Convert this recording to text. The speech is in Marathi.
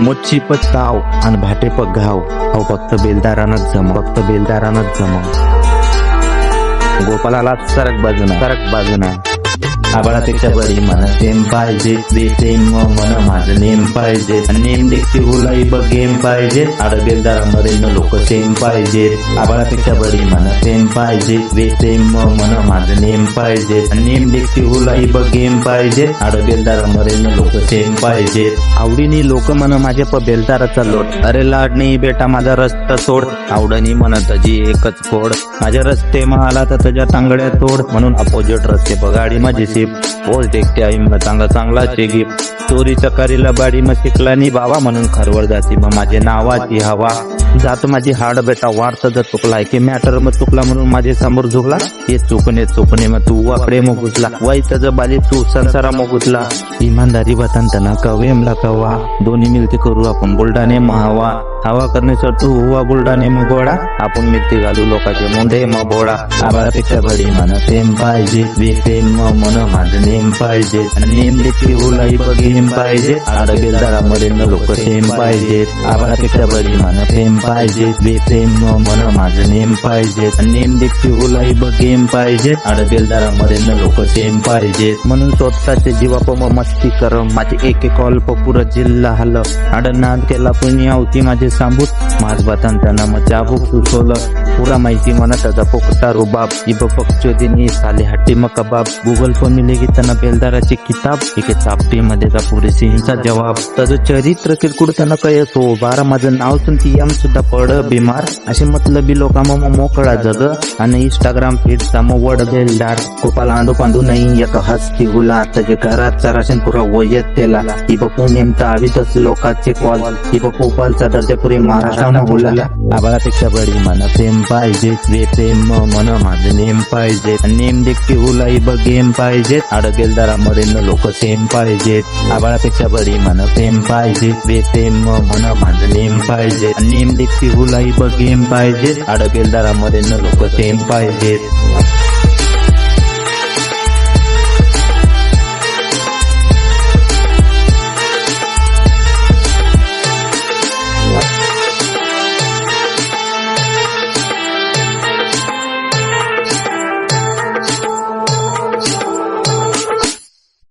मोची ताव आणि भाटे घाव हो फक्त बेलदारानच जमा गोपालाला सरक बाजूना आबाळापेक्षा बरी मन सेम पाहिजे बेसेम मन माझं नेम पाहिजे नेम देखते हुलाई बगेम पाहिजे आड बेलदारामध्ये न लोक सेम पाहिजेत आबाळापेक्षा बरी मन सेम पाहिजे बेसेम मन माझं नेम पाहिजे नेम देखते हुलाई बगेम पाहिजे आड बेलदारामध्ये न लोक सेम पाहिजेत आवडीनी लोक मन माझे बेलदाराचा लोट अरे लाडणी बेटा माझा रस्ता सोड आवडणी म्हणत जी एकच कोड माझ्या रस्ते आला तर तुझ्या तांगड्या तोड म्हणून अपोजिट रस्ते बगाडी माझी पोच देखते आई मग चांगला गिफ्ट चोरी चकारीला बाडी मग शिकला नी बाबा म्हणून खरवर जाती मग माझे नावाची हवा जात माझी हाड बेटा वाढत जर चुकलाय की मॅटर मग चुकला म्हणून माझे समोर झुकला हे चुकणे मग तू वाकडे मग घुसला वाई तज बाली तू संसारा मग घुसला इमानदारी बतनतना कवेमला कवा दोन्ही मिळते करू आपण बुलढाणे महावा हवा करण्यासाठी तू हुवा बुलढाणे मग गोडा आपण मिळते घालू लोकांचे मुंडे मग बोडा आबाळापेक्षा बडी मन सेम पाहिजे बेसेम मन माझं नेम पाहिजे नेम देखील हुलाई बगेम पाहिजे आड बेलदारामध्ये लोक सेम पाहिजेत आबाळापेक्षा बडी मन सेम पाहिजे बेसेम मन माझं नेम पाहिजे नेम देखील हुलाई बगेम पाहिजे आड बेलदारामध्ये लोक सेम पाहिजेत म्हणून स्वतःचे जीवाप मस्ती कर माझे एक कॉल पुरा जिल्हा हल आड नाद केला पण आवती माझे सांबूत माझ बातान त्यांना मग चाबूक सुचवलं पुरा माहिती म्हणा त्याचा पोकटा रुबाब इब पक्षोदिनी साले हट्टी मग कबाब गुगल पर मिलेगी त्यांना बेलदाराची किताब एके चापटी मध्ये जा पुरे सिंहचा जवाब त्याचं चरित्र किरकुड त्यांना कयस हो बारा माझं नाव सुनती यम सुद्धा पड बिमार असे मतलबी लोका मग मोकळा जग आणि इंस्टाग्राम फीडचा मग वड बेलदार कोपाला आंदो पांदू नाही एक हसती गुला त्याचे घरात चराशन पुरा वयत त्याला इब नेमता आवीतच लोकांचे कॉल इब कोपालचा दर्जा पुरे महाराष्ट्रानं बोलायला आबाळापेक्षा बडी मन सेम पाहिजे बेसेम मन माझं नेम पाहिजे नेम देखते हुलाई बगेम पाहिजे आड बेलदारामध्ये लोक सेम पाहिजेत आबाळापेक्षा बडी मन सेम पाहिजे बेसेम मन माझं नेम पाहिजे नेम देखते हुलाई बगेम पाहिजे आड बेलदारामध्ये लोक सेम पाहिजेत